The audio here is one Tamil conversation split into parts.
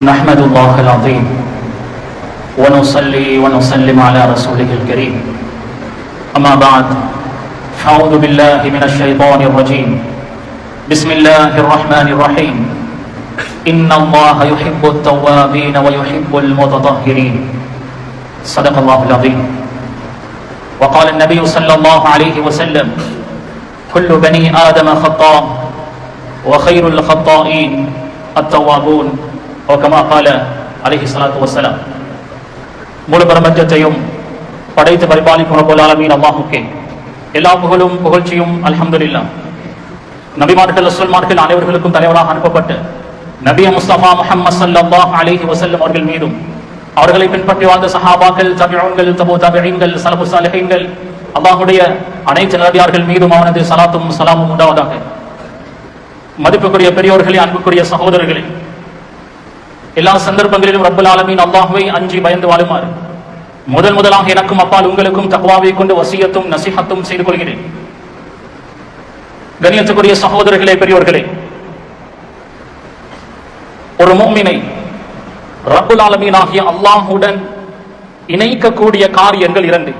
نحمد الله العظيم ونصلي ونسلم على رسوله الكريم أما بعد فأعوذ بالله من الشيطان الرجيم بسم الله الرحمن الرحيم إن الله يحب التوابين ويحب المتطهرين صدق الله العظيم وقال النبي صلى الله عليه وسلم كل بني آدم خطاء وخير الخطائين التوابون وكما قال عليه الصلاة والسلام முழு பிரபஞ்சத்தையும் படைத்து பரிபாலிக்கும் ரப்பல் ஆலமீன் அல்லாஹ்வுக்கே எல்லா புகழும் புகழ்ச்சியும் அல்ஹம்துலில்லாஹ். நபிமார்கள் ரசூல்மார்கள் அனைவர்களுக்கும் தலைவராக அனுப்பப்பட்ட நபி முஸ்தபா முஹம்மது ஸல்லல்லாஹு அலைஹி வஸல்லம் அவர்கள் மீதும் அவர்களை பின்பற்றி வாழ்ந்த சஹாபாக்கள், தபிஊன்கள், தபூ தபிஈன்கள், ஸலஃபுஸ் ஸாலிஹீன்கள், அல்லாஹ்வுடைய அனைத்து நபியார்கள் மீதும் அவனது ஸலாத்தும் ஸலாமும் உண்டாவதாக. மதிப்புக்குரிய பெரியோர்களே, அன்புக்குரிய சகோதரர்களே, எல்லா சந்தர்ப்பங்களிலும் ரப்பல் ஆலமீன் அல்லாஹ்வை அஞ்சி பயந்து வாழுமாறு முதலாக எனக்கும் அப்பால் உங்களுக்கும் தக்வாவை கொண்டு வசியத்தும் நசிஹத்தும் செய்து கொள்கிறேன். கண்ணியத்துக்குரிய சகோதரர்களே, பெரியோர்களே, ஒரு முஃமினை ரப்பல் ஆலமீன் ஆகிய அல்லாஹ்வுடன் இணைக்கக்கூடிய காரியங்கள் இரண்டு.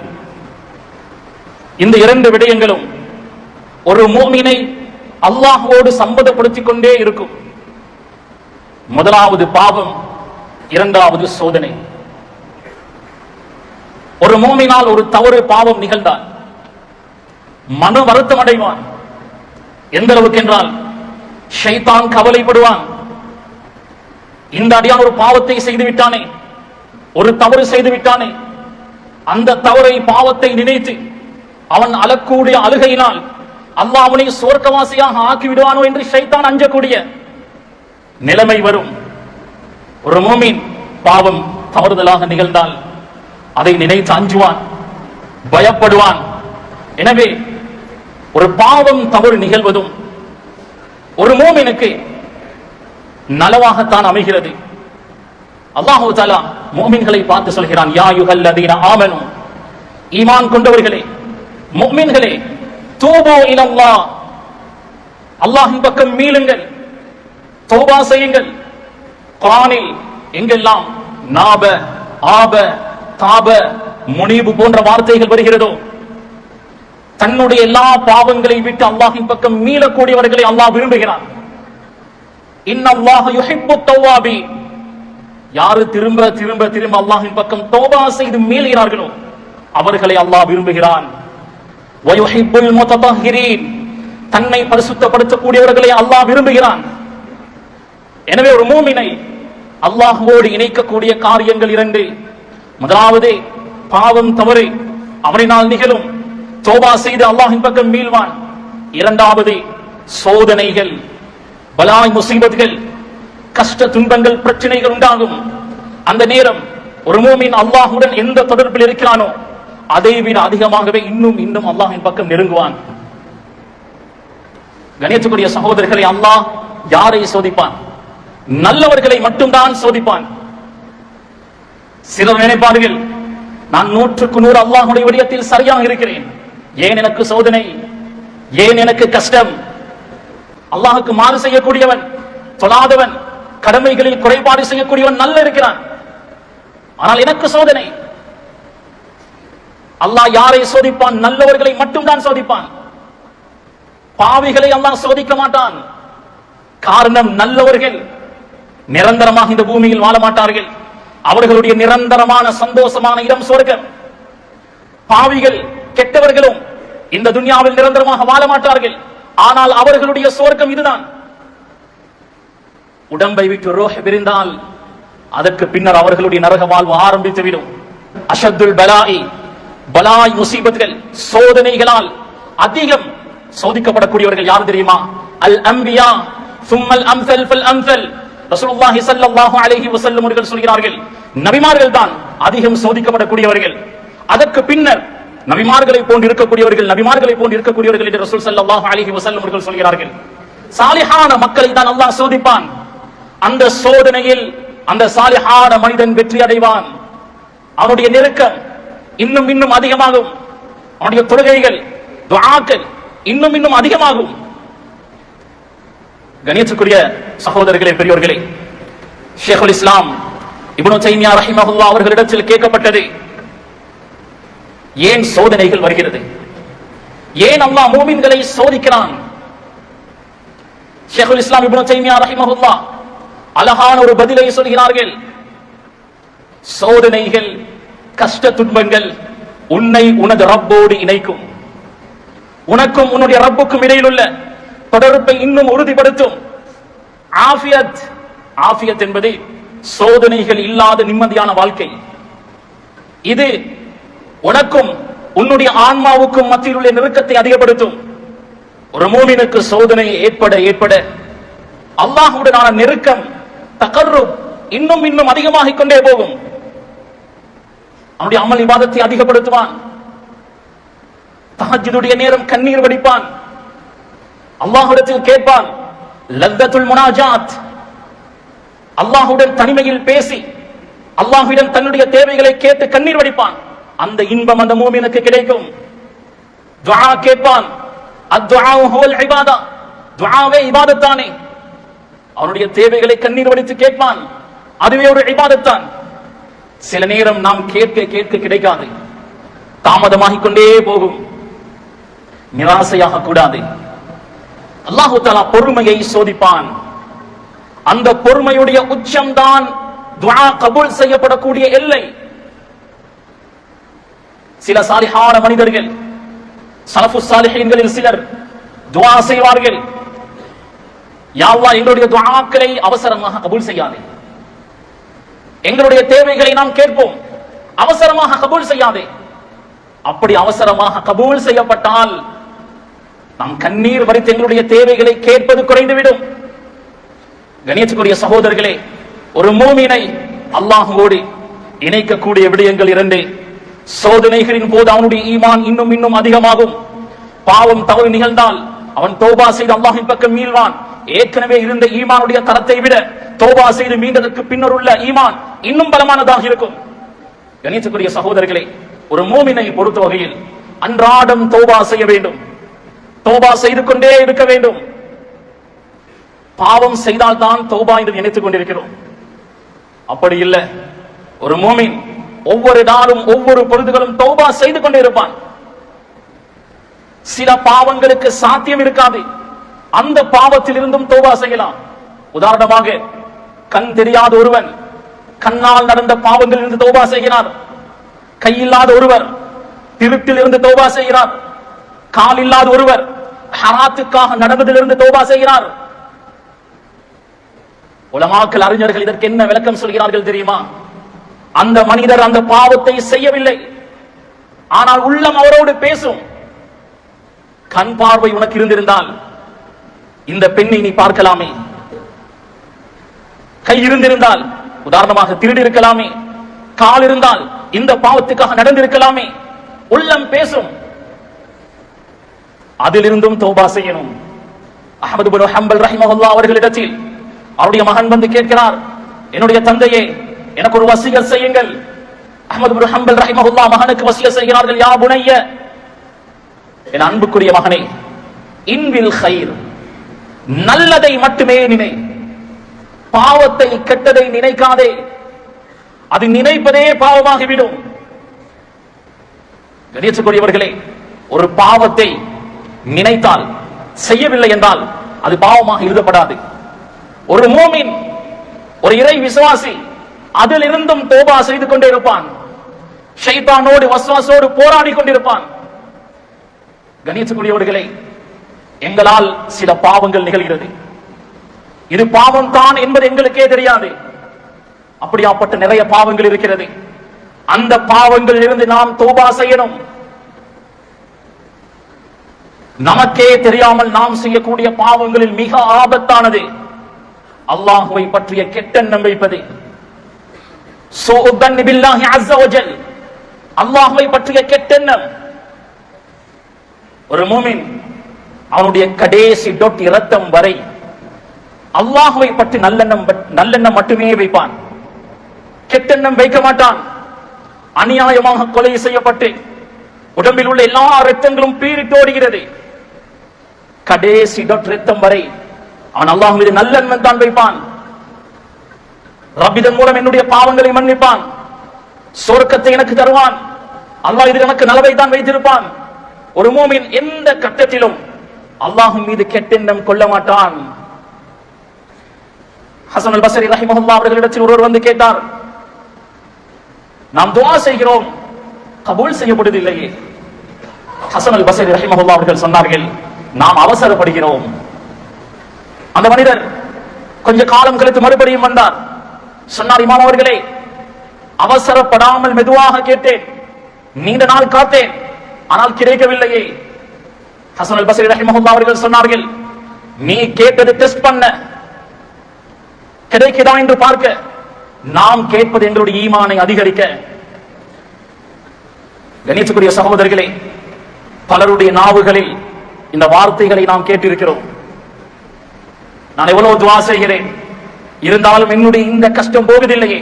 இந்த இரண்டு விடயங்களும் ஒரு முஃமினை அல்லாஹ்வோடு சம்பந்தப்படுத்திக் கொண்டே இருக்கும். முதலாவது பாவம், இரண்டாவது சோதனை. ஒரு மூமினால் ஒரு தவறு பாவம் நிகழ்ந்தால் மன வருத்தம் அடைவான். எந்த அளவுக்கு என்றால் ஷைத்தான் கவலைப்படுவான். இந்த அடியான் ஒரு பாவத்தை செய்து விட்டானே, ஒரு தவறு செய்து விட்டானே, அந்த தவறை பாவத்தை நினைத்து அவன் அழக்கூடிய அழுகையினால் அல்லாஹ் அவனை சுவர்க்கவாசியாக ஆக்கி விடுவானோ என்று ஷைத்தான் அஞ்சக்கூடிய நிலைமை வரும். ஒரு மூமின் பாவம் தவறுதலாக நிகழ்ந்தால் அதை நினைத்து அஞ்சுவான், பயப்படுவான். எனவே ஒரு பாவம் தவறு நிகழ்வதும் ஒரு மூமினுக்கு நலவாகத்தான் அமைகிறது. அல்லாஹ் தஆலா மூமின்களை பார்த்து சொல்கிறான், யா அய்யுஹல்லதீன ஆமனூ, ஈமான் கொண்டவர்களே, மூமின்களே, தூபு இலல்லாஹ், அல்லாஹ்வின் பக்கம் மீளுங்கள், தௌபா செய்யுங்கள். குர்ஆனில் எங்கெல்லாம் நாப, ஆப, தாப, முனீபு போன்ற வார்த்தைகள் வருகிறதோ, தன்னுடைய எல்லா பாவங்களை விட்டு அல்லாஹ்வின் பக்கம் மீளக்கூடியவர்களை அல்லாஹ் விரும்புகிறான். இன்னல்லாஹ யுஹிப்புத் தவ்வாபீன், யாரு திரும்ப திரும்ப திரும்ப அல்லாஹ்வின் பக்கம் தௌபா செய்து மீளுகிறார்களோ அவர்களை அல்லாஹ் விரும்புகிறான். வயுஹிப்புல் முத்ததஹிரீன், தன்னை பரிசுத்தப்படுத்தக்கூடியவர்களை அல்லாஹ் விரும்புகிறான். எனவே ஒரு மூமினை அல்லாஹ்வோடு இணைக்கக்கூடிய காரியங்கள் இரண்டு. முதலாவது பாவம் தவறு அவனினால் நிகழும், தௌபா செய்து அல்லாஹ்வின் பக்கம் மீள்வான். இரண்டாவது சோதனைகள், பலாய் முசீபத்துகள், கஷ்ட துன்பங்கள், பிரச்சனைகள் உண்டாகும். அந்த நேரம் ஒரு மூமின் அல்லாஹ்வுடன் எந்த தொடர்பில் இருக்கிறானோ அதை விட அதிகமாகவே இன்னும் அல்லாஹ்வின் பக்கம் நெருங்குவான். கணியத்துக்குரிய சகோதரர்களை, அல்லாஹ் யாரை சோதிப்பான்? நல்லவர்களை மட்டும்தான் சோதிப்பான். சிலர் நினைப்பார்கள், நான் 100% அல்லாஹ்வுடைய விடயத்தில் சரியாக இருக்கிறேன், ஏன் எனக்கு சோதனை, ஏன் எனக்கு கஷ்டம்? அல்லாஹ்வுக்கு மாறு செய்யக்கூடியவன், தொழாதவன், கடமைகளில் குறைபாடு செய்யக்கூடியவன் நல்ல இருக்கிறான், ஆனால் எனக்கு சோதனை. அல்லாஹ் யாரை சோதிப்பான்? நல்லவர்களை மட்டும்தான் சோதிப்பான். பாவிகளை அல்லாஹ் சோதிக்க மாட்டான். காரணம், நல்லவர்கள் நிரந்தரமாக இந்த பூமியில் வாழ மாட்டார்கள். அவர்களுடைய நிரந்தரமான சந்தோஷமான இடம் சொர்க்கம். பாவிகள், கெட்டவர்களும் இந்த துன்யாவில் நிரந்தரமாக வாழ மாட்டார்கள். ஆனால் அவர்களுடைய சொர்க்கம் இதுதான். உடம்பை விட்டு ரூஹ் பிரிந்தால் அதற்கு பின்னர் அவர்களுடைய நரக வாழ்வு ஆரம்பித்துவிடும். அஷத்துல் பலாஇ, பலாய் முசீபத்துகள், சோதனைகளால் அதிகம் சோதிக்கப்படக்கூடியவர்கள் யார் தெரியுமா? அல் அன்பியா சும்மல் அம்சல் ஃபல் அம்சல். ரசூலுல்லாஹி ஸல்லல்லாஹு அலைஹி வஸல்லம் அவர்கள் சொல்கிறார்கள், நபிமார்கள் தான் அதிகம் சோதிக்கப்படக்கூடியவர்கள். அதற்கு பின்னர் நபிமார்களை போன்று இருக்கக்கூடியவர்கள் என்று ரசூல் ஸல்லல்லாஹு அலைஹி வஸல்லம் அவர்கள் சொல்கிறார்கள். சாலிஹான மக்களை தான் அல்லாஹ் சோதிப்பான். அந்த சோதனையில் அந்த சாலிஹான மனிதன் வெற்றி அடைவான். அவனுடைய நெருக்கம் இன்னும் அதிகமாகும். அவனுடைய தொழுகைகள், துஆக்கள் இன்னும் அதிகமாகும். கணியத்துக்குரிய சகோதரர்களே, பெரியோர்களே, ஷேகுல் இஸ்லாம் இப்னு தைமியா ரஹிமஹுல்லாஹ் அவர்களிடத்தில் கேட்கப்பட்டது, ஏன் சோதனைகள் வருகிறது, ஏன் அல்லாஹ் மூமின்களை சோதிக்கிறான்? ஷேகுல் இஸ்லாம் இப்னு தைமியா ரஹிமஹுல்லாஹ் அழகான ஒரு பதிலை சொல்கிறார்கள். சோதனைகள், கஷ்ட துன்பங்கள் உன்னை உனது ரப்போடு இணைக்கும், உனக்கும் உன்னுடைய ரப்புக்கும் இடையில் உள்ள தொடர்பை இன்னும் உறுதிப்படுத்தும். ஆஃபியத், ஆஃபியத் என்பது சோதனைகள் இல்லாத நிம்மதியான வாழ்க்கை. இது உனக்கும் உன்னுடைய ஆன்மாவுக்கும் மத்தியில் உள்ள நெருக்கத்தை அதிகப்படுத்தும். ஒரு மூமினுக்கு சோதனை ஏற்பட ஏற்பட அல்லாஹ்வுடனான நெருக்கம், தகர்ருப் இன்னும் இன்னும் அதிகமாகிக் கொண்டே போகும். அவனுடைய அமல் இபாதத்தை அதிகப்படுத்துவான். தஹஜ்ஜுடைய நேரம் கண்ணீர் வடிப்பான், அல்லாஹ்விடத்தில் கேட்பான். லத்தத்துல் முனாஜாத், அல்லாஹ்வுடன் தனிமையில் பேசி அல்லாஹ்விடம் தன்னுடைய தேவைகளை கேட்டு கண்ணீர் வடிப்பான். அந்த இன்பம் அந்த மூமினுக்கு கிடைக்கும். துஆ கேட்பான். அத்ஆ ஹுவல் இபாதா, துஆவே இபாதத் தானே. அவனுடைய தேவைகளை கண்ணீர் வடித்து கேட்பான், அதுவே ஒரு இபாதத் தான். சில நேரம் நாம் கேட்க கேட்க கிடைக்காது, தாமதமாகிக் கொண்டே போகும். நிராசையாக கூடாது. அல்லாஹு தஆலா பொறுமையை சோதிப்பான். அந்த பொறுமையுடைய உச்சம்தான் துஆ கபூல் செய்யப்படக்கூடிய எல்லை. சில சாலிஹான மனிதர்கள், ஸலஃபுஸ் ஸாலிஹீன்களில் சிலர் துஆ செய்வார்கள், யா அல்லாஹ் எங்களுடைய துஆக்களை அவசரமாக கபூல் செய்யாதே, எங்களுடைய தேவைகளை நாம் கேட்போம், அவசரமாக கபூல் செய்யாதே. அப்படி அவசரமாக கபூல் செய்யப்பட்டால் நாம் கண்ணீர் வடித்து எங்களுடைய தேவைகளை கேட்பது குறைந்துவிடும். கணியத்துக்குரிய சகோதரர்களே, ஒரு மூமினை அல்லாஹ்வோடு இணைக்கக்கூடிய விடயங்கள் இரண்டு. சோதனைகளின் போது அவனுடைய ஈமான் இன்னும் இன்னும் அதிகமாகும். பாவம் தவறு நிகழ்ந்தால் அவன் தௌபா செய்து அல்லாஹ்வின் பக்கம் மீள்வான். ஏற்கனவே இருந்த ஈமானுடைய தரத்தை விட தௌபா செய்து மீண்டதற்கு பின்னர் உள்ள ஈமான் இன்னும் பலமானதாக இருக்கும். கணியத்துக்குரிய சகோதரர்களே, ஒரு மூமினை பொறுத்த வகையில் அன்றாடம் தௌபா செய்ய வேண்டும், தௌபா செய்து கொண்டே இருக்க வேண்டும். பாவம் செய்தால் தான் தௌபா என்று நினைத்துக் கொண்டிருக்கிறோம். அப்படி இல்லை. ஒரு மூமின் ஒவ்வொரு நாளும் ஒவ்வொரு பொழுதுகளும் தௌபா செய்து கொண்டே இருப்பான். சில பாவங்களுக்கு சாத்தியம் இருக்காது, அந்த பாவத்தில் இருந்தும் தௌபா செய்யலாம். உதாரணமாக, கண் தெரியாத ஒருவன் கண்ணால் நடந்த பாவங்களில் இருந்து தௌபா செய்கிறார். கையில்லாத ஒருவர் திருட்டில் இருந்து தௌபா செய்கிறார். கால் இல்லாத ஒருவர் ஹராத்துக்காக நடந்ததிலிருந்து தௌபா செய்கிறார். உலமாக்கள், அறிஞர்கள் இதற்கு என்ன விளக்கம் சொல்கிறார்கள் தெரியுமா? அந்த மனிதர் அந்த பாவத்தை செய்யவில்லை, ஆனால் உள்ளம் அவரோடு பேசும். கண் பார்வை உனக்கு இருந்திருந்தால் இந்த பெண்ணை நீ பார்க்கலாமே, கை இருந்திருந்தால் உதாரணமாக திருடி இருக்கலாமே, கால் இருந்தால் இந்த பாவத்துக்காக நடந்திருக்கலாமே. உள்ளம் பேசும். அதிலிருந்தும் தௌபா செய்யணும். அஹ்மது இப்னு ஹம்பல் ரஹிமஹுல்லாஹ் அவர்களிடத்தில் அவருடைய மகன் வந்து கேட்கிறார், என்னுடைய தந்தையே, எனக்கு ஒரு வசியத் செய்யுங்கள். அஹ்மது இப்னு ஹம்பல் ரஹிமஹுல்லாஹ் மகனுக்கு வசியத் செய்கிறார்கள், யா புனைய, என் அன்புக்குரிய மகனே, இன்வில் கைர், நல்லதை மட்டுமே நினை, பாவத்தை கெட்டதை நினைக்காதே, அது நினைப்பதே பாவமாகிவிடும். கணியத்துக்குரியவர்களே, ஒரு பாவத்தை நினைத்தால், செய்யவில்லை என்றால் அது பாவமாக எழுதப்படாது. ஒரு மூமின், ஒரு இறை விசுவாசி அதிலிருந்தும் தௌபா செய்து கொண்டே இருப்பான். ஷைத்தானோடு வஸ்வாசோடு போராடி கொண்டிருப்பான். கணியத்துக்குரியவர்களே, எங்களால் சில பாவங்கள் நிகழ்கிறது, இது பாவம் தான் என்பது எங்களுக்கே தெரியாது. அப்படியாப்பட்ட நிறைய பாவங்கள் இருக்கிறது. அந்த பாவங்களில் இருந்து நாம் தௌபா செய்யணும். நமக்கே தெரியாமல் நாம் செய்யக்கூடிய பாவங்களில் மிக ஆபத்தானது அல்லாஹ்வை பற்றிய கெட்டெண்ணம் வைப்பது. சூஅன் பில்லாஹி அஸ்ஸ வஜல், அல்லாஹ்வை பற்றிய கெட்டெண்ணம். ஒரு மூமின் அவனுடைய கடைசி டொட் இரத்தம் வரை அல்லாஹ்வை பற்றி நல்லெண்ணம் மட்டுமே வைப்பான், கெட்டெண்ணம் வைக்க மாட்டான். அநியாயமாக கொலை செய்யப்பட்டு உடம்பில் உள்ள எல்லா இரத்தங்களும் பீரிட்டோடுகிறது. கடைசி டொட் இரத்தம் வரை அவன் அல்லாஹ் மீது நல்லெண்ணம் தான் வைப்பான். ரப்பிதன் மூலம் என்னுடைய பாவங்களை மன்னிப்பான், சொர்க்கத்தை எனக்கு தருவான், அல்லாஹ் இது எனக்கு நலவை தான் வைத்திருப்பான். ஒரு மூமின் எந்த கட்டத்திலும் அல்லாஹ்வின் மீது கெட்டெண்ணம் கொள்ள மாட்டான். ஹசன் அல் பஸ்ரி ரஹிமஹுல்லாஹ் அவர்களிடத்தில் ஒருவர் வந்து கேட்டார், நாம் துஆ செய்கிறோம், கபூல் செய்யப்படுவதில்லையே. ஹசன் அல் பஸ்ரி ரஹிமஹுல்லாஹ் அவர்கள் சொன்னார்கள், நாம் அவசரப்படுகிறோம். அந்த மனிதர் கொஞ்ச காலம் கழித்து மறுபடியும் வந்தார். சொன்னார், இமாம் அவர்களே, அவசரப்படாமல் மெதுவாக கேட்டேன், நீண்ட நாள் காத்தேன், ஆனால் கிடைக்கவில்லையே. ஹசன் அல் பஸ்ரி ரஹிமஹுல்லாஹ் அவர்கள் சொன்னார்கள், நீ கேட்டது டெஸ்ட் பண்ண, கிடைக்குதா என்று பார்க்க, நாம் கேட்பது எங்களுடைய ஈமானை அதிகரிக்க. கணியத்துக்குரிய சகோதரர்களே, பலருடைய நாவுகளில் இந்த வார்த்தைகளை நாம் கேட்டிருக்கிறோம். நான் எவ்வளவு துஆ செய்கிறேன், இருந்தாலும் என்னுடைய இந்த கஷ்டம் போவதில்லையே.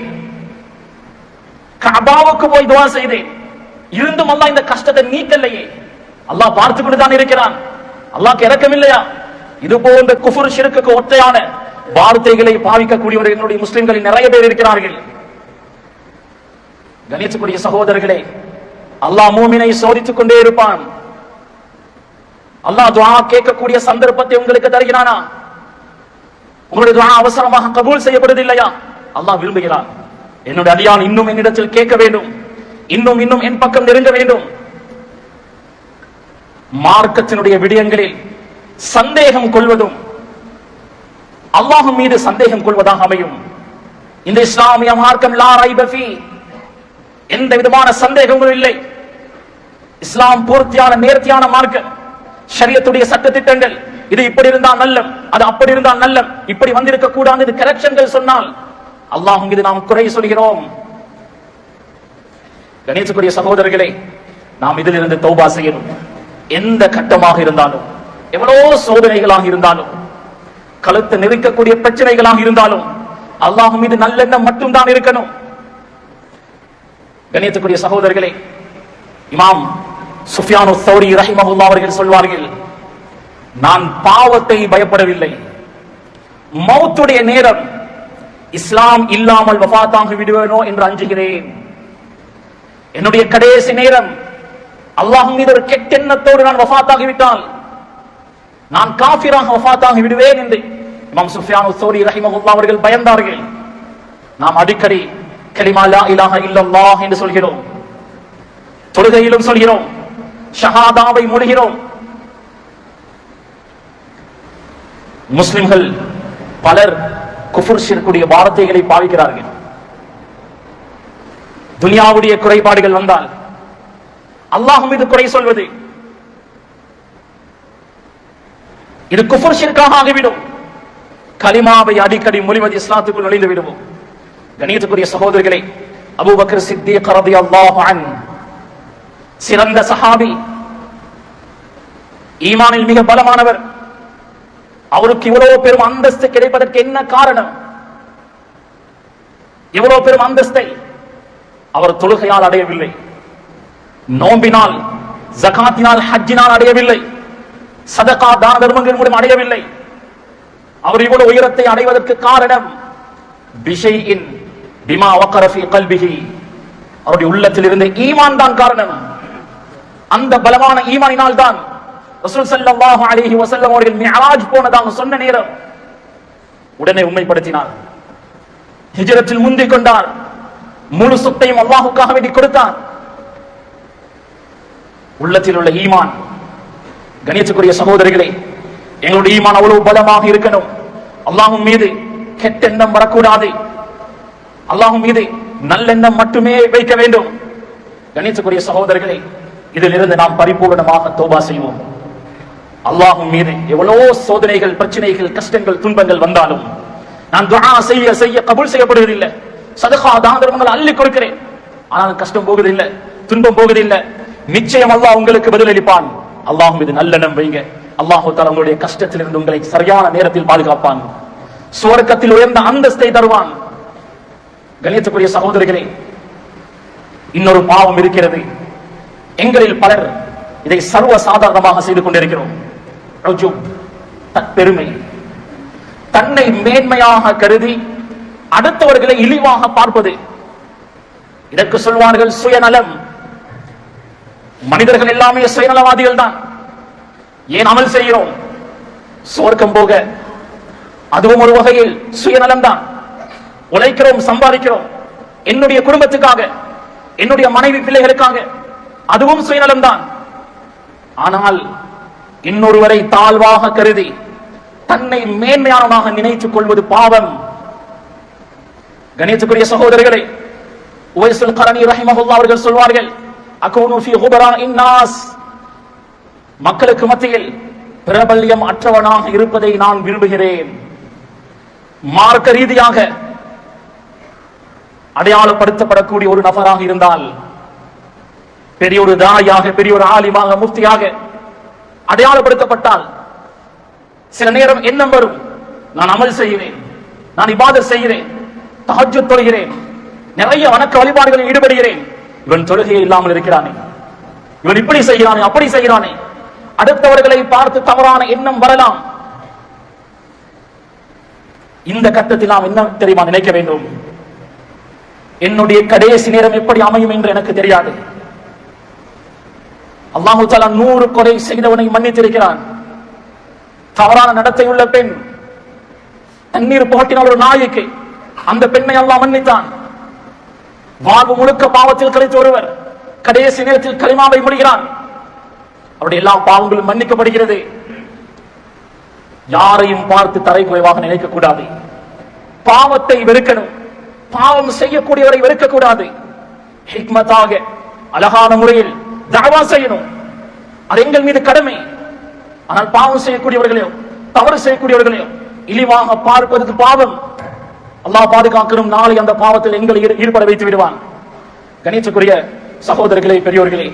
கஅபாவுக்கு போய் துஆ செய்தேன், இருந்தும் அல்லாஹ் இந்த கஷ்டத்தை நீக்கலையே. அல்லாஹ் பார்த்து கொண்டு தான் இருக்கிறான், அல்லாஹ்க்கு இரக்கமில்லையா? இது போன்ற குஃப்ர் ஷிர்க்குக்கு ஒற்றையான வார்த்தைகளை பாவிக்கக்கூடியவர்கள் என்னுடைய முஸ்லிம்களில் நிறைய பேர் இருக்கிறார்கள். கணியத்துக்குரிய சகோதரர்களே, அல்லாஹ் மூமினை சோதித்துக் கொண்டே இருப்பான். அல்லாஹ் துஆ கேட்கக்கூடிய சந்தர்ப்பத்தை உங்களுக்கு தருகிறானா? உங்களுடைய துஆ அவசரமாக கபூல் செய்யப்படுவதில்லையா? அல்லாஹ் விரும்புகிறான், என்னுடைய அடியான் இன்னும் என்னிடத்தில் கேட்க வேண்டும், இன்னும் இன்னும் என் பக்கம் நெருங்க வேண்டும். மார்க்கத்தினுடைய விடயங்களில் சந்தேகம் கொள்வதும் அல்லாஹ் மீது சந்தேகம் கொள்வதாக அமையும். இந்த இஸ்லாமிய மார்க்கம் லா ரைப ஃபீ, எந்த விதமான சந்தேகங்களும் இல்லை. இஸ்லாம் பூர்த்தியான நேர்த்தியான மார்க்கம். ஷரியத்துடைய சட்ட திட்டங்கள், இது இப்படி இருந்தால் நல்லம், அது அப்படி இருந்தால் நல்லம், இப்படி வந்திருக்க கூடாது, இது கரெக்ஷன்கள் சொன்னால் அல்லாஹ் மீது நாம் குறை சொல்கிறோம். கணேசக்குரிய சகோதரர்களே, நாம் இதிலிருந்து தௌபா செய்யணும். எந்த கட்டமாக இருந்தாலும், எவ்வளவு சோதனைகளாக இருந்தாலும், கழுத்தை நெருக்கக்கூடிய பிரச்சனைகளாக இருந்தாலும், அல்லாஹ் மீது நல்லெண்ணம் மட்டும்தான் இருக்கணும். கணியத்துக்குரிய சகோதரர்களே, இமாம் சுஃபியானு ஸௌரி ரஹிமஹுல்லாஹ் அவர்கள் சொல்வார்கள், நான் பாவத்தை பயப்படவில்லை, மௌத்துடைய நேரம் இஸ்லாம் இல்லாமல் வஃபாத்தாகி விடுவேனோ என்று அஞ்சுகிறேன். என்னுடைய கடைசி நேரம் அல்லாஹ் மீது ஒரு கெட்டெண்ணத்தோடு நான் வஃபாத்தாகிவிட்டால் நான் காஃபிராக வஃபாத்தாகி விடுவேன் என்று இமாம் சுஃபியானு ஸௌரி ரஹிமஹுல்லாஹ் அவர்கள் பயந்தார்கள். நாம் அடிக்கடி கலிமா லா இலாஹ இல்லல்லாஹ் என்று சொல்கிறோம், தொழுகையிலும் சொல்கிறோம், ஷஹாதாவை மொழிகிறோம். முஸ்லிம்கள் பலர் குஃப்ர் ஷிர்க்குடைய வார்த்தைகளை பாவிக்கிறார்கள். துனியாவுடைய குறைபாடுகள் வந்தால் அல்லாஹ் மீது குறை சொல்வது, இது குஃப்ர் ஷிர்காக ஆகிவிடும். கலிமாவை அடிக்கடி மொழிவது இஸ்லாத்துக்குள் நுழைந்து விடுவோம். கணியத்துக்குரிய சகோதரர்களே, அபூபக்கர் சித்தீக் ரலியல்லாஹு அன்ஹு சிறந்த சஹாபி, ஈமானில் மிக பலமானவர். அவருக்கு இவ்வளவு பெரும் அந்தஸ்து கிடைப்பதற்கு என்ன காரணம்? இவ்வளவு பெரும் அந்தஸ்தை அவர் தொழுகையால் அடையவில்லை, நோம்பினால், ஜகாத்தினால், ஹஜ்ஜினால் அடையவில்லை, சதகா தான தர்மங்கள் மூலம் அடையவில்லை. அவர் இவ்வளவு உயரத்தை அடைவதற்கு காரணம் பிஷைஇன் பிமா வகர ஃபீ கல்பிஹி, அவருடைய உள்ளத்தில் இருந்த ஈமான் தான் காரணம். அந்த பலமான ஈமானினால் தான் ரசூல் ஸல்லல்லாஹு அலைஹி வஸல்லம் அவர்கள் மிஅராஜ் போனதாக சொன்ன நேரம் உடனே உண்மைப்படுத்தினார், ஹிஜ்ரத்தில் முந்திக் கொண்டார், முழு சொத்தையும் அல்லாஹ்வுக்காக வேண்டி கொடுத்தார். உள்ளத்தில் உள்ள ஈமான். கணியத்துக்குரிய சகோதரிகளே, எங்களுடைய ஈமான் அவ்வளவு பலமாக இருக்கணும். அல்லாஹ்வின் மீது கெட்டெண்ணம் வரக்கூடாது, அல்லாஹ்வின் மீது நல்லெண்ணம் மட்டுமே வைக்க வேண்டும். கணியத்துக்குரிய சகோதரர்களே, இதிலிருந்து நாம் பரிபூர்ணமாக தௌபா செய்வோம். அல்லாஹ்வின் மீது எவ்வளவோ சோதனைகள், பிரச்சனைகள், கஷ்டங்கள், துன்பங்கள் வந்தாலும் நான் துஆ செய்ய செய்ய கபூல் செய்யப்படுவதில்லை. சதகா தான தர்மங்கள் அள்ளி கொடுக்கிறேன், ஆனால் கஷ்டம் போகுதில்லை, துன்பம் போகுதில்லை. நிச்சயம் அல்லாஹ் உங்களுக்கு பதிலளிப்பான். அல்லாஹ் மீது நல்லெண்ணம் வைங்க. அல்லாஹ் தஆலா உங்களுடைய கஷ்டத்திலிருந்து உங்களை சரியான நேரத்தில் பாதுகாப்பான், சுவர்க்கத்தில் உயர்ந்த அந்தஸ்தை தருவான். கணியத்துக்குரிய சகோதரர்களே, இன்னொரு பாவம் இருக்கிறது. எங்களில் பலர் இதை சர்வ சாதாரணமாக செய்து கொண்டிருக்கிறோம். பெருமை, தன்னை மேன்மையாக கருதி அடுத்தவர்களை இழிவாக பார்ப்பது. இதற்கு சொல்வார்கள் சுயநலம். மனிதர்கள் எல்லாமே சுயநலவாதிகள் தான். ஏன் அமல் செய்கிறோம்? சுவர்க்கம் போக. அதுவும் ஒரு வகையில் சுயநலம் தான். உழைக்கிறோம், சம்பாதிக்கிறோம் என்னுடைய குடும்பத்துக்காக, என்னுடைய மனைவி பிள்ளைகளுக்காக, அதுவும் சுயநலம் தான். ஆனால் இன்னொருவரை தாழ்வாக கருதி தன்னை மேன்மையானவனாக நினைத்துக் கொள்வது பாவம். கணியத்துக்குரிய சகோதரர்களே, உவைசுல் கரனி ரஹிமஹுல்லாஹ் அவர்கள் சொல்வார்கள், அகூனு ஃபீ குபராஇன் நாஸ், மக்களுக்கு மத்தியில் பிரபல்யம் அற்றவனாக இருப்பதை நான் விரும்புகிறேன். மார்க்க ரீதியாக அடையாளப்படுத்தப்படக்கூடிய ஒரு நபராக இருந்தால், பெரிய ஒரு தாயாக, பெரிய ஒரு ஆலிமாக, முஃப்தியாக அடையாளப்படுத்தப்பட்டால் சில நேரம் எண்ணம் வரும், நான் அமல் செய்கிறேன், நான் இபாதத் செய்கிறேன், தஹஜ்ஜுத் தொழுகிறேன், நிறைய வணக்க வழிபாடுகளில் ஈடுபடுகிறேன், இவன் தொழுகையே இல்லாமல் இருக்கிறானே, இவன் இப்படி செய்கிறானே, அப்படி செய்கிறானே, அடுத்தவர்களை பார்த்து தவறான எண்ணம் வரலாம். இந்த கட்டத்தில் நாம் என்ன தெரியுமா நினைக்க வேண்டும்? என்னுடைய கடைசி நேரம் எப்படி அமையும் என்று எனக்கு தெரியாது. அல்லாஹு தஆலா 100 கொலை செய்தவனை மன்னித்திருக்கிறான். தவறான நடத்தை உள்ள பெண் தண்ணீர் புகட்டினால் ஒரு நாய்க்கு, அந்த பெண்ணை அல்லாஹ் மன்னித்தான். வாழ்வு முழுக்க பாவத்தில் கழித்த ஒருவர் கடைசி நேரத்தில் கலிமாவை முடிகிறான், அவருடைய எல்லா பாவங்களும் மன்னிக்கப்படுகிறது. யாரையும் பார்த்து தரை குறைவாக நினைக்க கூடாது. பாவத்தை வெறுக்கணும், பாவம் செய்யக்கூடியவரை வெறுக்க கூடாது. ஹிக்மத்தாக அழகான முறையில் தஅவா செய்யணும், அது எங்கள் மீது கடமை. ஆனால் பாவம் செய்யக்கூடியவர்களையோ தவறு செய்யக்கூடியவர்களையோ இழிவாக பார்ப்பதற்கு பாவம். அல்லாஹ் பாதுகாக்கணும், நாளை அந்த பாவத்தில் எங்களை ஈடுபட வைத்து விடுவான். கணியத்துக்குரிய சகோதரர்களே, பெரியோர்களே,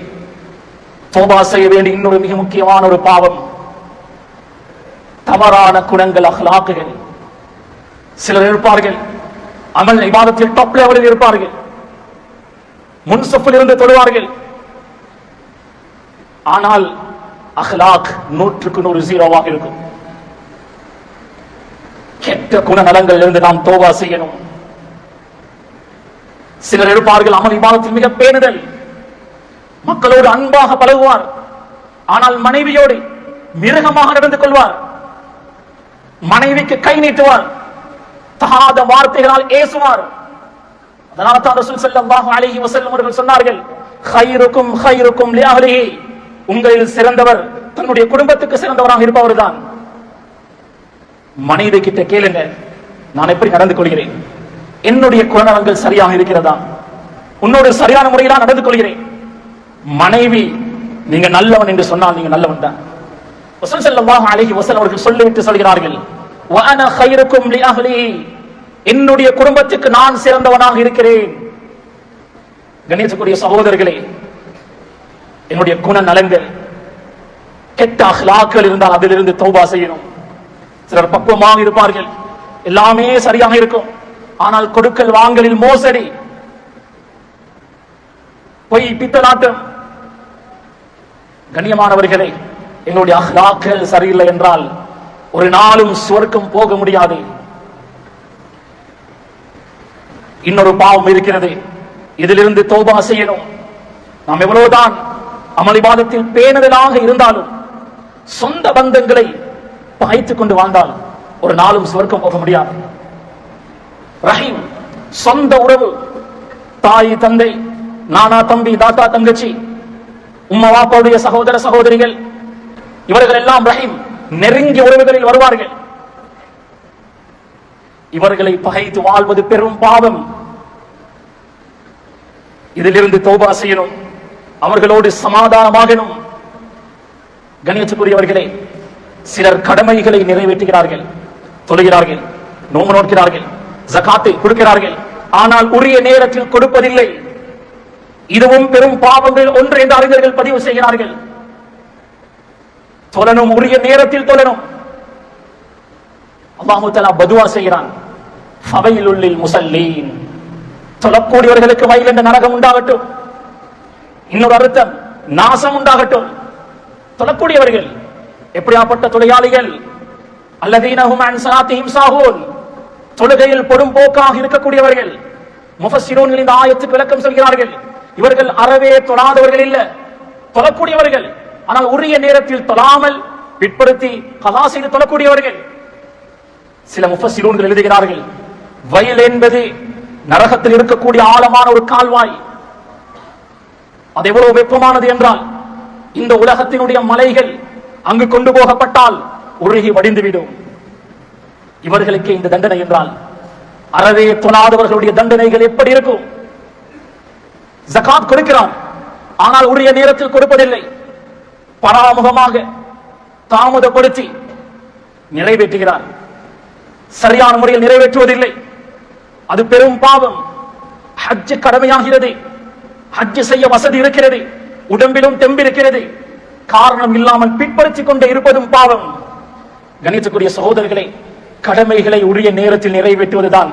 தௌபா செய்ய வேண்டிய இன்னொரு மிக முக்கியமான ஒரு பாவம் தவறான குணங்கள், அஹ்லாக்குகள். சிலர் இருப்பார்கள் அமல் இபாதத்தில் டாப் லெவலில் இருப்பார்கள், முன் சஃபில் இருந்து தொழுவார்கள், ஆனால் அஹ்லாக் 100க்கு 100 ஜீரோவாக இருக்கும். கெட்ட குணநலங்கள் இருந்து நாம் தௌபா செய்யணும். சிலர் இருப்பார்கள் அமல் இபாதத்தில் மிக பேணுதல், மக்களோடு அன்பாக பழகுவார், ஆனால் மனைவியோடு மிருகமாக நடந்து கொள்வார், மனைவிக்கு கை நீட்டுவார், தகாத வார்த்தைகளால் ஏசுவார். அதனால தான் ரசூல் ஸல்லல்லாஹு அலைஹி வஸல்லம் அவர்கள் சொன்னார்கள், கைருக்கும் கைருக்கும் லிஅஹ்லிஹி, உங்களில் சிறந்தவர் தன்னுடைய குடும்பத்துக்கு சிறந்தவராக இருப்பவர் தான். மனைவி கிட்ட கேளுங்க, நான் எப்படி நடந்து கொள்கிறேன், என்னுடைய குணநலங்கள் சரியாக இருக்கிறதா, உன்னோடு சரியான முறையில் நடந்து கொள்கிறேன். மனைவி நீங்க நல்லவன் என்று சொன்னால் நீங்க நல்லவன் தான். ரசூல் ஸல்லல்லாஹு அலைஹி வஸல்லம் அவர்கள் சொல்லிவிட்டு சொல்கிறார்கள், வ அனா கைருக்கும் லிஅஹ்லிஹி, என்னுடைய குடும்பத்துக்கு நான் சிறந்தவனாக இருக்கிறேன். கணியத்துக்குரிய சகோதரர்களே, என்னுடைய குணநலங்கள், கெட்ட அஹ்லாக்கள் இருந்தால் அதிலிருந்து தௌபா செய்யணும். சிலர் பக்குவமாக இருப்பார்கள், எல்லாமே சரியாக இருக்கும், ஆனால் கொடுக்கல் வாங்கலில் மோசடி, பொய், பித்தலாட்டம். கண்ணியமானவர்களே, எங்களுடைய அஹ்லாக்கள் சரியில்லை என்றால் ஒரு நாளும் சுவர்க்கம் போக முடியாது. இன்னொரு பாவம் இருக்கிறது, இதிலிருந்து தௌபா செய்யணும். நாம் எவ்வளவுதான் அமல் இபாதத்தில் பேணுதலாக இருந்தாலும், சொந்த பந்தங்களை பகைத்துக் கொண்டு வாழ்ந்தாலும் ஒரு நாளும் சுவர்க்கம் போக முடியாது. ரஹீம், சொந்த உறவு, தாய் தந்தை, நானா தம்பி, தாத்தா தங்கச்சி, உம்மா வாப்பாவுடைய சகோதர சகோதரிகள், இவர்கள் எல்லாம் ரஹீம் நெருங்கிய உறவுகளில் வருவார்கள். இவர்களை பகைத்து வாழ்வது பெரும் பாவம். இதிலிருந்து தௌபா செய்யணும், அவர்களோடு சமாதானமாகணும். கண்ணியத்துக்குரியவர்களே, சிலர் கடமைகளை நிறைவேற்றுகிறார்கள், தொழுகிறார்கள், நோன்பு நோக்கிறார்கள், ஜகாத்தை கொடுக்கிறார்கள், ஆனால் உரிய நேரத்தில் கொடுப்பதில்லை. இதுவும் பெரும் பாவங்கள் ஒன்று என்று அறிஞர்கள் பதிவு செய்கிறார்கள். தொழணும், உரிய நேரத்தில் தொழணும். அல்லாஹு தஆலா பதுவா செய்கிறான், ஃபவைலுல் லில் முஸல்லீன், தொழக்கூடியவர்களுக்கு வயல் என்ற நரகம் உண்டாகட்டும். இன்னொரு அர்த்தம், நாசம் உண்டாகட்டும். தொழக்கூடியவர்கள் எப்படியாப்பட்ட தொழிலாளிகள், அல்லதீன ஹும் அன் ஸலாத்திஹிம் சாஹூன், தொழுகையில் பொடும்போக்காக இருக்கக்கூடியவர்கள். முஃபஸ்ஸிரூன்கள் இந்த ஆயத்துக்கு விளக்கம் சொல்கிறார்கள், இவர்கள் அறவே தொழாதவர்கள் இல்ல, தொழக்கூடியவர்கள். ஆனால் உரிய நேரத்தில் தொழாமல் பிற்படுத்தி கலா செய்து தொழக்கூடியவர்கள். சில முஃபஸ்ஸிரூன்கள் எழுதுகிறார்கள், வயல் என்பது நரகத்தில் இருக்கக்கூடிய ஆழமான ஒரு கால்வாய். அது எவ்வளவு வெப்பமானது என்றால், இந்த உலகத்தினுடைய மலைகள் அங்கு கொண்டு போகப்பட்டால் உருகி வடிந்துவிடும். இவர்களுக்கு இந்த தண்டனை என்றால் அறவே தொழாதவர்களுடைய தண்டனைகள் எப்படி இருக்கும்? ஜகாத் கொடுக்கிறான், ஆனால் உரிய நேரத்தில் கொடுப்பதில்லை, பராமுகமாக தாமதப்படுத்தி நிறைவேற்றுகிறார், சரியான முறையில் நிறைவேற்றுவதில்லை. அது பெரும் பாவம். ஹஜ் கடமையாகிறது, ஹஜ் செய்ய வசதி இருக்கிறது, உடம்பிலும் தெம்பிருக்கிறது, காரணம் இல்லாமல் பிற்படுத்திக் கொண்டே இருப்பதும் பாவம். கணித்துக்குரிய சகோதரர்களை, கடமைகளை உரிய நேரத்தில் நிறைவேற்றுவதுதான்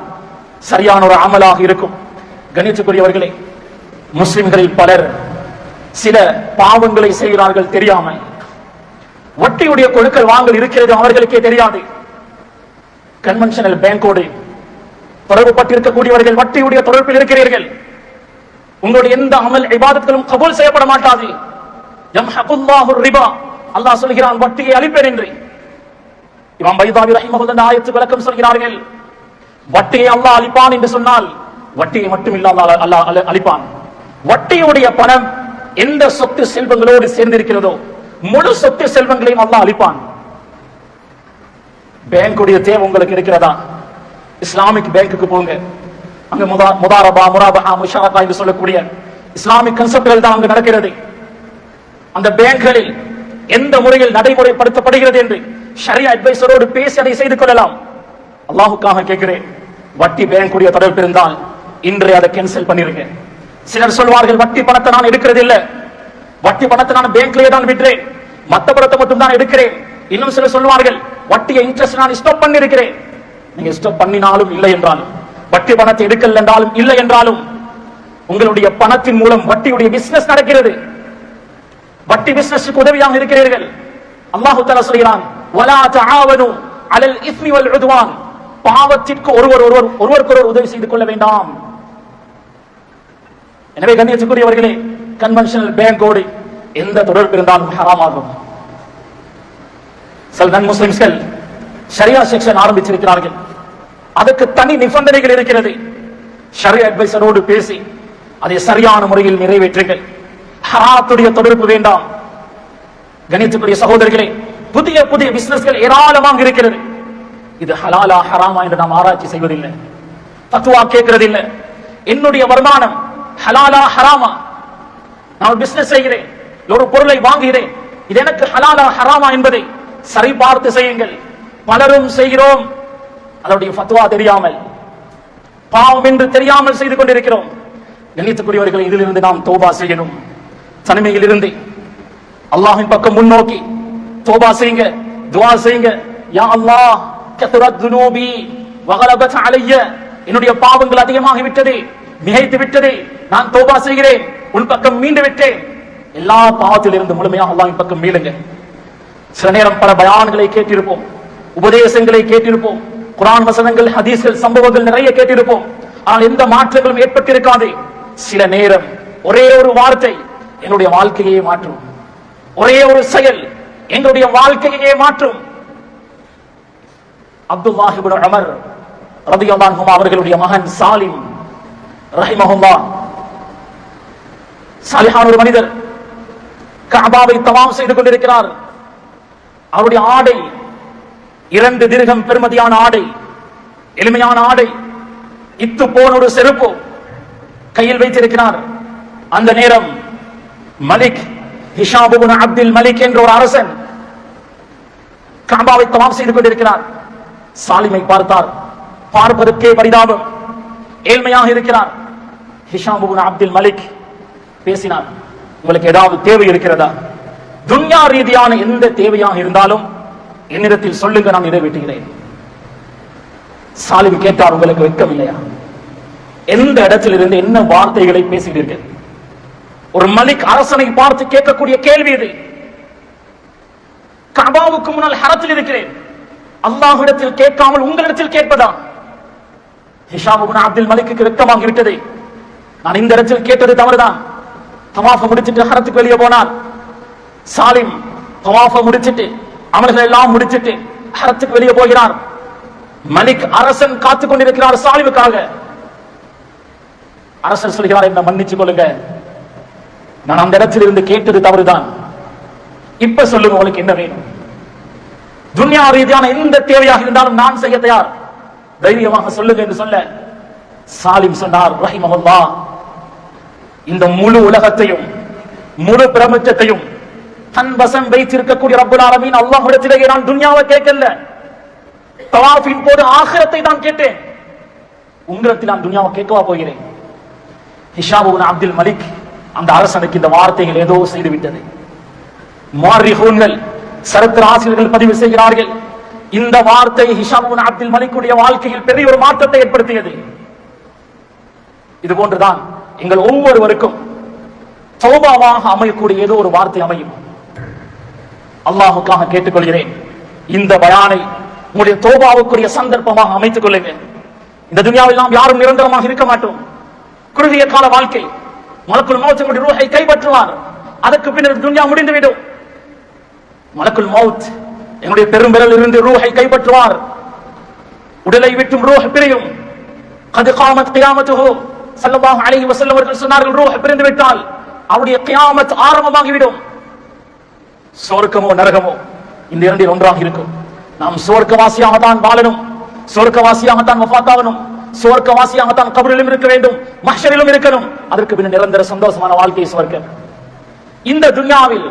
சரியான ஒரு அமலாக இருக்கும். கணித்துக்குரியவர்களே, முஸ்லிம்களில் பலர் சில பாவங்களை செய்கிறார்கள் தெரியாமல். வட்டியுடைய கொடுக்கல் வாங்கல் இருக்கிறது, அவர்களுக்கே தெரியாது. கன்வென்ஷனல் பேங்கோடு தொடர்பு பட்டிருக்கக்கூடியவர்கள் வட்டியுடைய தொடர்பில் இருக்கிறீர்கள். உங்களுடைய எந்த அமல் இபாதத்துகளும் கபூல் செய்யப்பட மாட்டாது. யம்ஹகுல்லாஹு ரிபா, அல்லாஹ் சொல்கிறான் வட்டியை அழிப்பேன் என்று. இமாம் பைதாவி ரஹிமஹுல்லாஹ் ஆயத்துக்கு விளக்கம் சொல்கிறார்கள், வட்டியை அல்லாஹ் அழிப்பான் என்று சொன்னால் வட்டியை மட்டும் இல்ல அல்லாஹ் அழிப்பான். வட்டியுடைய பணம் எந்த சொத்து செல்வங்களோடு சேர்ந்திருக்கிறதோ முழு சொத்து செல்வங்களையும் அல்லாஹ் அழிப்பான். பேங்குடைய தேவை உங்களுக்கு இருக்கிறதா? இஸ்லாமிக் பேங்குக்கு போங்க, அங்க முதாரபா முராபஹா முஷாரபா என்று சொல்லக்கூடிய இஸ்லாமிக் கன்செப்ட்கள் தான் அங்கு நடக்கிறது. அந்த பேங்குகளில் எந்த முறையில் நடைமுறைப்படுத்தப்படுகிறது என்று ஷரியா அட்வைசரோடு பேசி அதை செய்து கொள்ளலாம். அல்லாஹுக்காக கேட்கிறேன், வட்டி பேங்குடைய தொடர்பு இருந்தால் இன்றைய அதை கேன்சல் பண்ணிருங்க. சிலர் சொல்வார்கள், வட்டி பணத்தை நான் எடுக்கிறது இல்ல, வட்டி பணத்தை நான் பேங்க்லயே தான் விடுறேன், மத்த பணத்தை மட்டும் தான் எடுக்கிறேன். இன்னும் சிலர் சொல்வார்கள், வட்டியை இன்ட்ரெஸ்ட் நான் ஸ்டாப் பண்ணி இருக்கிறேன். நீங்க ஸ்டாப் பண்ணினாலும் இல்லை என்றாலும், வட்டி பணத்தை எடுக்கல என்றாலும் இல்லை என்றாலும், உங்களுடைய பணத்தின் மூலம் வட்டியுடைய பிசினஸ் நடக்கிறது. வட்டி பிசினஸ்க்கு உதவியாக இருக்கிறீர்கள். அல்லாஹ் தஆலா சொல்கிறான், வலா தஆவனு அலல் இஸ்மி வல் உத்வான், பாவத்திற்கு ஒருவருக்கொருவர் உதவி செய்து கொள்ள வேண்டாம். எனவே கண்ணியத்துக்குரியவர்களே, கன்வென்ஷனல் பேங்கோடு எந்த தொடர்பு இருந்தாலும் ஹராமாகும். சில நன் முஸ்லிம்கள் ஷரியா செக்ஷன் ஆரம்பிச்சிருக்கிறார்கள், அதுக்கு தனி நிபந்தனைகள் இருக்கிறது. ஷரியா அட்வைசரோடு பேசி அதை சரியான முறையில் நிறைவேற்றுங்கள். ஹராத்துடைய தொடர்பு வேண்டாம். கணித்துக்குரிய சகோதரர்களே, புதிய புதிய பிசினஸ்கள் ஏராளமாக இருக்கிறது. இது ஹலாலா ஹராமா என்று நாம் ஆராய்ச்சி செய்வதில்லை, ஃபத்வா கேட்கிறதில்லை. என்னுடைய வருமானம் ஹலாலா ஹராமா, நான் பிசினஸ் செய்கிறேன், ஒரு பொருளை வாங்குகிறேன், இது எனக்கு ஹலாலா ஹராமா என்பதை சரி பார்த்து செய்யுங்கள். பலரும் செய்கிறோம், அதனுடைய ஃபத்வா தெரியாமல், பாவம் என்று தெரியாமல் செய்து கொண்டிருக்கிறோம். கணித்துக்குரியவர்களை, இதிலிருந்து நாம் தௌபா செய்யணும். தனிமையில் இருந்து அல்லாஹ்வின் பக்கம் முன்னோக்கி தௌபா செய்யுங்க, துஆ செய்யுங்க. யா அல்லாஹ், கத்ரத் துனூபி வகலபத் அலைய, என்னுடைய பாவங்கள் அதிகமாகி விட்டது, மிகைத்து விட்டது, நான் தௌபா செய்கிறேன், உன் பக்கம் மீண்டு விட்டேன். எல்லா பாவத்திலிருந்து முழுமையாக அல்லாஹ்வின் பக்கம் மீளுங்க. சில நேரம் பல பயான்களை கேட்டிருப்போம், உபதேசங்களை கேட்டிருப்போம், குர்ஆன் வசனங்கள், ஹதீஸ்கள், சம்பவங்கள் நிறைய கேட்டிருப்போம். ஆனால் எந்த மாற்றங்களும் ஏற்பட்டிருக்காது. சில நேரம் ஒரே ஒரு வார்த்தை என்னுடைய வாழ்க்கையை மாற்றும், ஒரே ஒரு செயல் எங்களுடைய வாழ்க்கையை மாற்றும். அப்துல்லாஹ் இப்னு உமர் ரலியல்லாஹு அன்ஹு அவர்களுடைய மகன் சாலிம் ரஹிமஹுல்லாஹ், சாலிஹான ஒரு மனிதர், கஅபாவை தவாஃப் செய்து கொண்டிருக்கிறார். அவருடைய ஆடை 2 திர்ஹம் பெருமதியான ஆடை, எளிமையான ஆடை, இத்து போன ஒரு செருப்பு கையில் வைத்திருக்கிறார். அந்த நேரம் மலிக் ஹிஷாம் இப்னு அப்துல் மலிக் என்ற ஒரு அரசன் கஅபாவை தவாஃப் செய்து கொண்டிருக்கிறார். சாலிமை பார்த்தார், பார்ப்பதற்கே பரிதாபம், ஏழ்மையாக இருக்கிறார். ஹிஷாம் இப்னு அப்துல் மலிக் பேசினார், உங்களுக்கு ஏதாவது தேவை இருக்கிறதா? துன்யா ரீதியான எந்த தேவையாக இருந்தாலும் என்னிடத்தில் சொல்லுங்க, நான் நிறைவேற்றுகிறேன். சாலிம் கேட்டார், உங்களுக்கு வெட்கம் இல்லையா? எந்த இடத்தில் இருந்து என்ன வார்த்தைகளை பேசுகிறீர்கள்? ஒரு மலிக் அரசனை பார்த்து கேட்கக்கூடிய கேள்வி இது. கஅபாவுக்கு முன்னால் ஹரத்தில் இருக்கிறேன், அல்லாஹ்விடத்தில் கேட்காமல் உங்களிடத்தில் கேட்பதா? ஹிஷாம் இப்னு அப்துல் மலிக்கு வெட்கமாகி விட்டது. நான் இந்த இடத்தில் கேட்டது தவறுதான். தவாஃப முடிச்சிட்டு ஹரத்துக்கு வெளியே போனார். சாலிம் தவாஃப முடிச்சிட்டு அமல்கள் எல்லாம் முடிச்சிட்டு ஹரத்துக்கு வெளியே போகிறார். மலிக் அரசன் காத்துக் கொண்டிருக்கிறார் சாலிமுக்காக. அரசர் சொல்கிறார், என்ன மன்னிச்சு கொள்ளுங்க, நான் அந்த இடத்தில் இருந்து கேட்டது தவறுதான். இப்ப சொல்லுங்க, உங்களுக்கு என்ன வேணும்? துன்யா ரீதியான எந்த தேவையாக இருந்தாலும் நான் செய்ய தயார், தைரியமாக சொல்லுங்க என்று சொல்ல சாலிம் சொன்னார், ரஹிமஹுல்லாஹ், இந்த முழு உலகத்தையும் முழு பிரபஞ்சத்தையும் தன் வசம் வைத்திருக்கக்கூடிய ரப்பல் ஆலமீன் அல்லாஹ்விடத்திலேயே நான் துன்யாவை கேட்கல, தவாஃபின் போது ஆகிரத்தை தான் கேட்டேன். உங்களிடத்தில் நான் துன்யாவை கேட்கவா போகிறேன்? ஹிஷாம் இப்னு அப்துல் மலிக் அந்த அரசனுக்கு இந்த வார்த்தைகள் ஏதோ செய்துவிட்டது. முஅர்ரிஹூன்கள் சரித்திர ஆசிரியர்கள் பதிவு செய்கிறார்கள், இந்த வார்த்தை ஹிஷாம் இப்னு அப்துல் மலிக்குடைய வாழ்க்கையில் பெரிய ஒரு மாற்றத்தை ஏற்படுத்தியது. இது போன்றுதான் எங்கள் ஒவ்வொருவருக்கும் தௌபாவாக அமையக்கூடிய ஏதோ ஒரு வார்த்தை அமையும். அல்லாஹுக்காக கேட்டுக்கொள்கிறேன், இந்த பயானை உங்களுடைய தௌபாவுக்குரிய சந்தர்ப்பமாக அமைத்துக் கொள்ளுங்கள். இந்த துன்யாவில் நாம் யாரும் நிரந்தரமாக இருக்க மாட்டோம். குறுகிய கால வாழ்க்கை. மலக்குல் மௌத் உங்களுடைய ரூஹை கைப்பற்றுவார், அதற்கு பின்னர் துன்யா முடிந்துவிடும். மலக்குல் மௌத் என்னுடைய பெரும்பெரல் இருந்து ரூஹை கைப்பற்றுவார், உடலை விட்டும் ரூஹ் பிரியும். கது காமத் கியாமத்துஹு ஸல்லல்லாஹு அலைஹி வஸல்லம் அவர்கள் சொன்னார்கள், ரூஹ் பிரிந்து விட்டால் அவருடைய கியாமத் ஆரம்பமாகிவிடும். சொர்க்கமோ நரகமோ இந்த இரண்டில் ஒன்றாக இருக்கும். நாம் சொர்க்கவாசியாக தான் வாழணும், சொர்க்கவாசியாக தான் வஃபாத்தாகணும், சொர்க்கவாசியாக தான் கபரிலும் இருக்க வேண்டும், மஹ்ஷரிலும் இருக்கணும். அதற்கு பின்னர் நிரந்தர சந்தோஷமான வாழ்க்கை சொர்க்கம். இந்த துன்யாவில்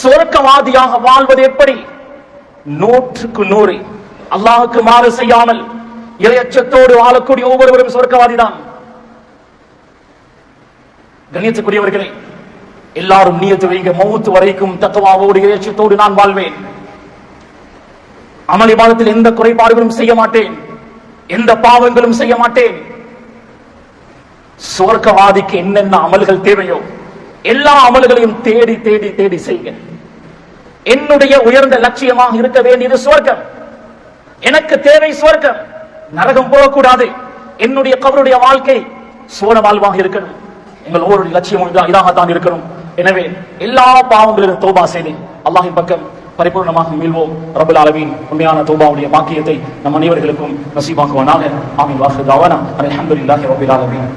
சொர்க்கவாதியாக வாழ்வது எப்படி? 100க்கு 100 அல்லாஹ்வுக்கு மாறு செய்யாமல் இறையச்சத்தோடு வாழக்கூடிய ஒவ்வொருவரும் சொர்க்கவாதி தான். கண்ணியத்துக்குரியவர்களே, எல்லாரும் நியத்து வைங்க, மௌத் வரைக்கும் தக்வாவோடு இறையச்சத்தோடு நான் வாழ்வேன். அமல் இபாதத்தில் எந்த குறைபாடுகளும் செய்ய மாட்டேன், எந்த பாவங்களும் செய்ய மாட்டேன். சொர்க்கவாதிக்கு என்னென்ன அமல்கள் தேவையோ எல்லா அமல்களையும் தேடி தேடி தேடி செய்க. என்னுடைய உயர்ந்த லட்சியமாக இருக்க வேண்டியது சொர்க்கம். எனக்கு தேவை சொர்க்கம், நரகம் போகக்கூடாது. என்னுடைய கபருடைய வாழ்க்கை சோழ வாழ்வாக இருக்கணும். எங்கள் ஒவ்வொரு லட்சியம் இதாகத்தான் இருக்கணும். எனவே எல்லா பாவங்களிலும் தௌபா செய்து அல்லாஹ்வின் பக்கம் பரிபூர்ணமாக மீள்வோம். ரப்பல் ஆலமீன் உண்மையான தௌபாவுடைய பாக்கியத்தை நம் அனைவர்களுக்கும் நசீபாக்குவானாக. ஆமீன். வாஹிர் தஅவானா அல்ஹம்துலில்லாஹி ரப்பில் ஆலமீன்.